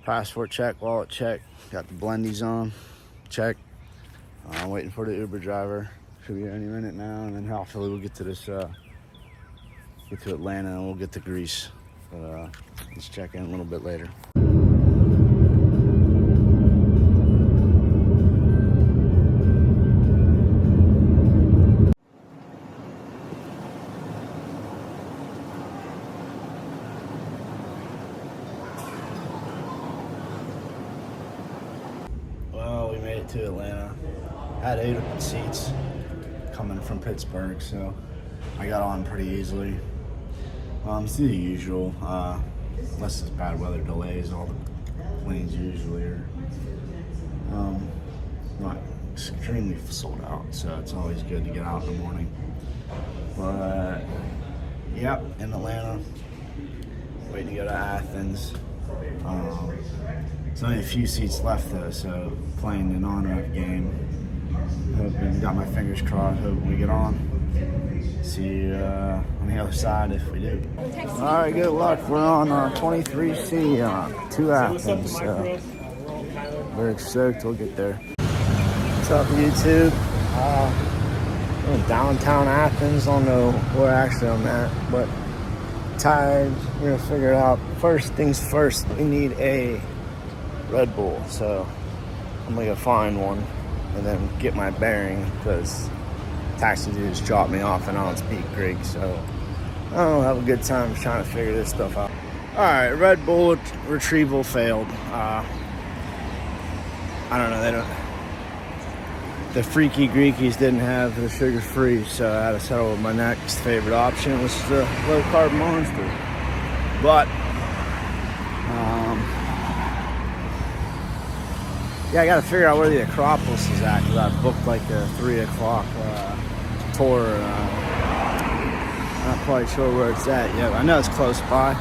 Passport check, wallet check. Got the blendies on, check. Waiting for the Uber driver. Should be here any minute now, and then hopefully we'll get to this, get to Atlanta, and we'll get to Greece. But let's check in a little bit later. Well, we made it to Atlanta. Had 8 open seats coming from Pittsburgh, so I got on pretty easily. It's the usual, unless it's bad weather delays, all the planes usually are not extremely sold out, so it's always good to get out in the morning. But yep, in Atlanta, waiting to go to Athens. There's only a few seats left though, so playing the non-reved game. Hoping, got my fingers crossed, hoping we get on. See you on the other side if we do. Alright, good luck. We're on 23C to Athens, so we're stoked we'll get there. What's up, YouTube? We're in downtown Athens. Don't know where actually I'm at, but tired. We're gonna figure it out. First things first, we need a Red Bull, so I'm gonna go find one and then get my bearing, because taxi dudes dropped me off and I don't speak Greek, so I don't have a good time trying to figure this stuff out. Alright, Red Bull retrieval failed. I don't know, the freaky Greekies didn't have the sugar free, so I had to settle with my next favorite option, which is the low carb Monster. But yeah, I gotta figure out where the Acropolis is at, because I booked like a 3 o'clock tour. Not quite sure where it's at yet. I know it's close by,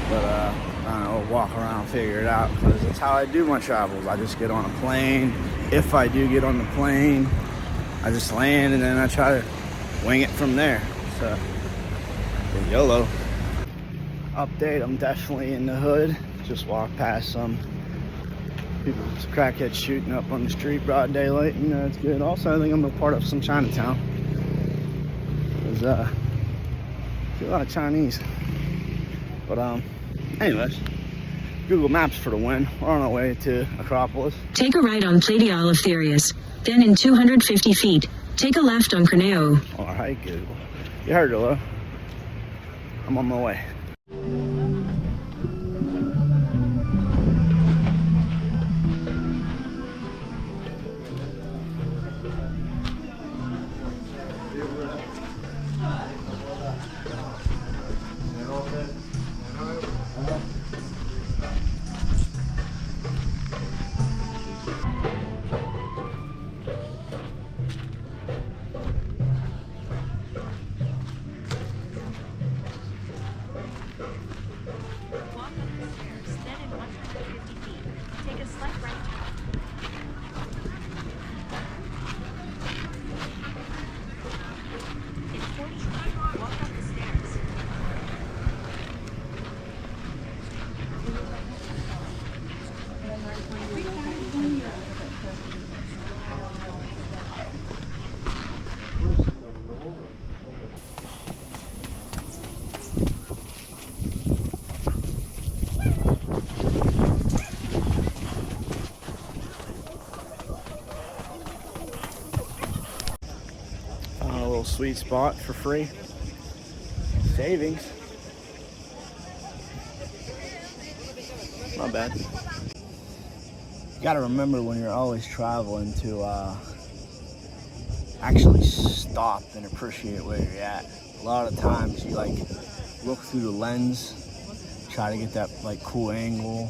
but I don't know, we'll walk around, figure it out, because that's how I do my travels. I just get on a plane. If I do get on the plane, I just land and then I try to wing it from there. So, YOLO. Update, I'm definitely in the hood. Just walked past some people, crackheads shooting up on the street, broad daylight. You know, it's good. Also, I think I'm a part of some Chinatown. There's a lot of Chinese. But anyways, Google Maps for the win. We're on our way to Acropolis. Take a right on Pladial of Therius. Then in 250 feet, take a left on Croneo. All right, Google. You heard it, hello? I'm on my way. Sweet spot for free savings. Not bad. You gotta remember when you're always traveling to actually stop and appreciate where you're at. A lot of times you like look through the lens, try to get that like cool angle.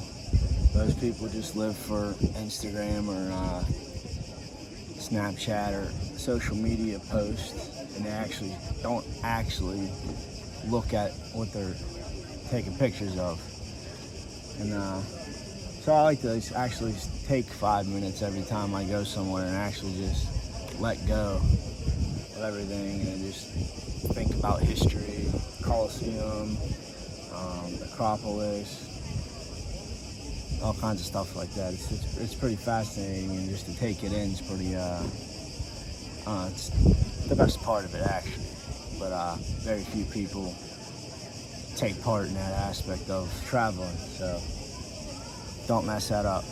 Those people just live for Instagram or Snapchat or social media posts, and they don't actually look at what they're taking pictures of. And so I like to actually take 5 minutes every time I go somewhere and actually just let go of everything and just think about history, Colosseum, acropolis, all kinds of stuff like that. It's pretty fascinating, and just to take it in is pretty. It's the best part of it actually, but very few people take part in that aspect of traveling, so don't mess that up.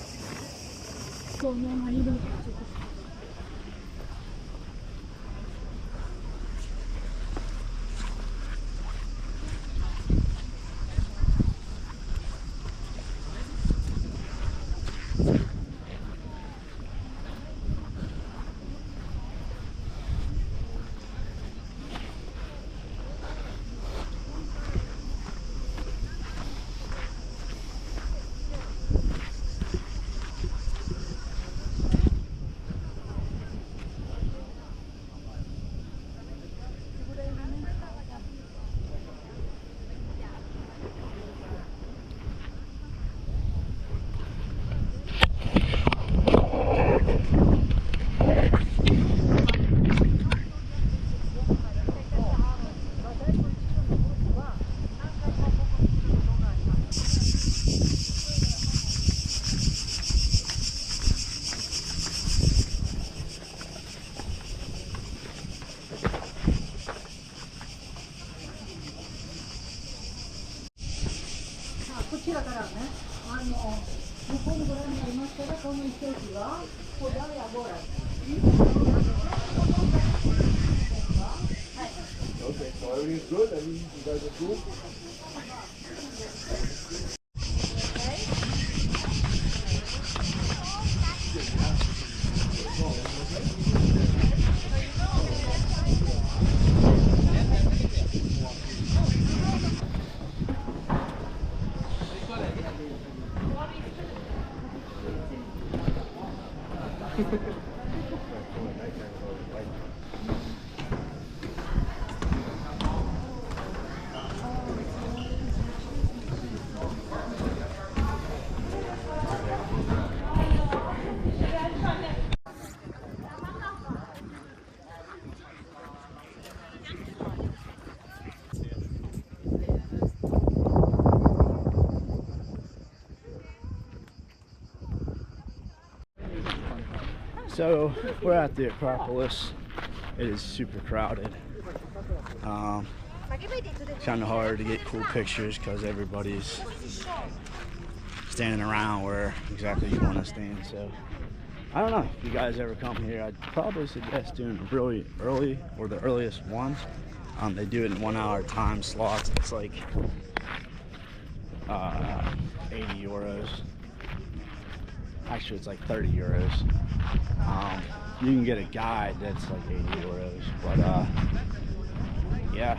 Okay, so everything's good? You guys are cool? So we're at the Acropolis. It is super crowded. It's kind of hard to get cool pictures because everybody's standing around where exactly you want to stand. So I don't know, if you guys ever come here, I'd probably suggest doing it really early, or the earliest one. They do it in 1 hour time slots. It's like 80 euros. Actually, it's like 30 euros. You can get a guide that's like 80 euros, but yeah,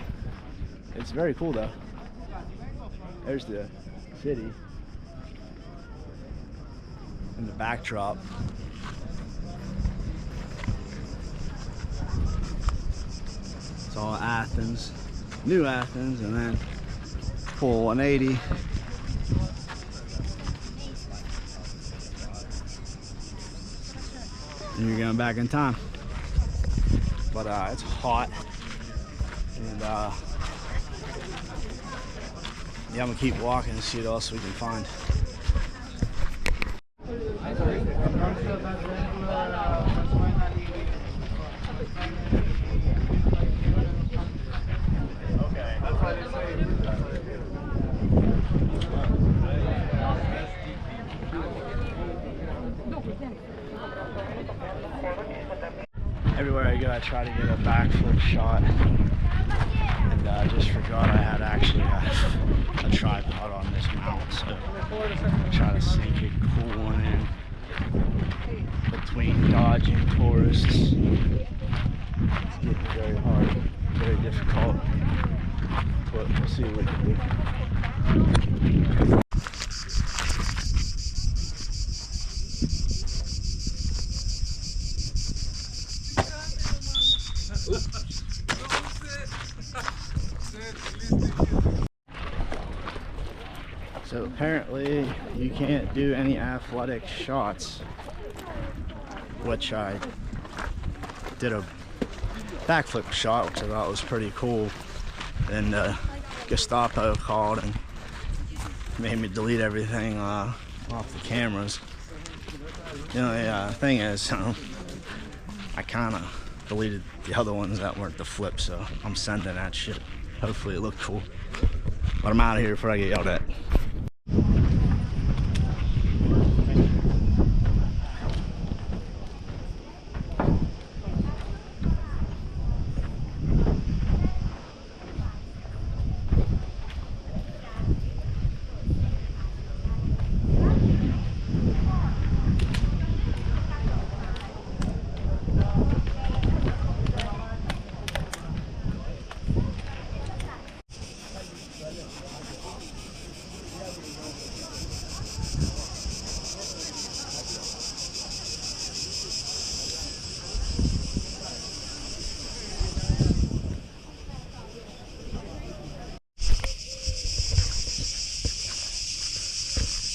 it's very cool though. There's the city in the backdrop. It's all Athens, new Athens, and then full 180. And you're going back in time. But it's hot, and yeah, I'm gonna keep walking and see what else we can find. Everywhere I go, I try to get a backflip shot, and I just forgot I had actually a tripod on this mount, so try to sneak a cool one in between dodging tourists. It's getting very hard, very difficult, but we'll see what we can do. So apparently you can't do any athletic shots, which I did a backflip shot, which I thought was pretty cool. And Gestapo called and made me delete everything off the cameras. The only thing is, I kind of deleted the other ones that weren't the flip, so I'm sending that shit. Hopefully it looked cool. But I'm out of here before I get yelled at.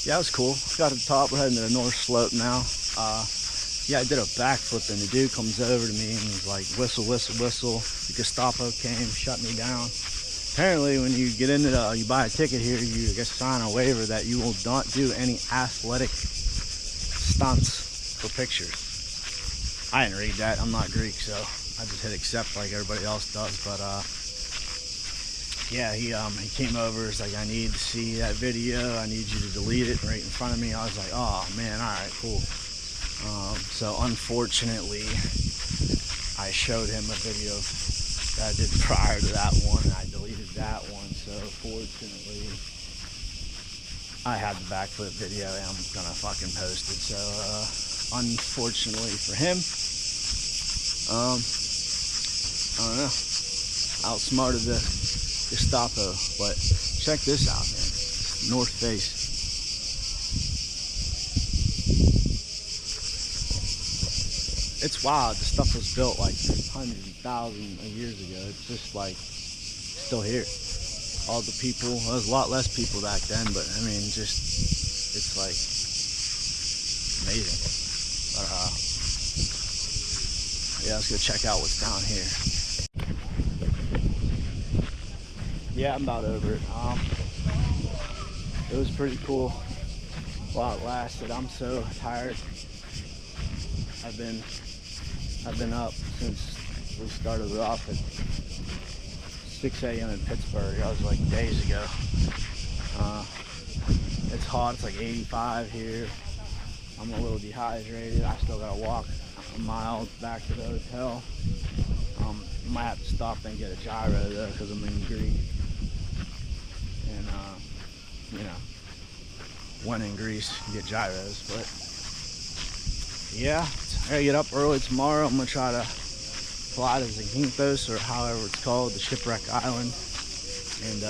Yeah, it was cool. Got to the top. We're heading to the north slope now. Yeah, I did a backflip and the dude comes over to me and he's like, whistle, whistle, whistle. The Gestapo came, shut me down. Apparently, when you get into you buy a ticket here, you get sign a waiver that you will not do any athletic stunts for pictures. I didn't read that. I'm not Greek, so I just hit accept like everybody else does. But yeah, he came over. He's like, I need to see that video. I need you to delete it right in front of me. I was like, oh man, all right, cool. So unfortunately, I showed him a video that I did prior to that one, and I deleted that one. So fortunately, I had the backflip video, and I'm gonna fucking post it. So unfortunately for him, I don't know, outsmarted the Gestapo. But check this out, man. North face. It's wild. The stuff was built like hundreds of thousands of years ago. It's just like still here. All the people, well, there's a lot less people back then, but I mean, just it's like amazing. But yeah, let's go check out what's down here. Yeah, I'm about over it. It was pretty cool while it lasted. I'm so tired. I've been up since we started it off at 6 a.m. in Pittsburgh. That was like days ago. It's hot. It's like 85 here. I'm a little dehydrated. I still gotta walk a mile back to the hotel. Might have to stop and get a gyro though, because I'm in Greece. And you know, when in Greece, you get gyros. But yeah, I gotta get up early tomorrow. I'm gonna try to fly to Zakynthos, or however it's called, the shipwreck island, and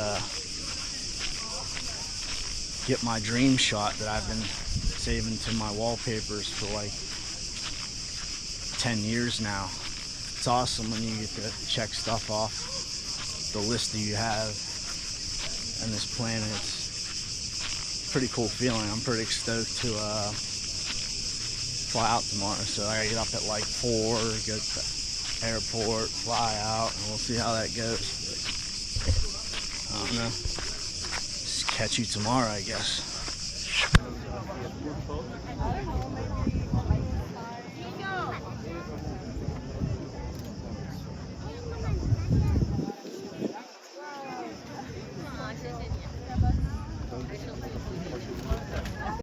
get my dream shot that I've been saving to my wallpapers for like 10 years now. It's awesome when you get to check stuff off the list that you have on this planet. It's a pretty cool feeling. I'm pretty stoked to fly out tomorrow. So I gotta get up at like 4, go to the airport, fly out, and we'll see how that goes. But, I don't know. Just catch you tomorrow, I guess.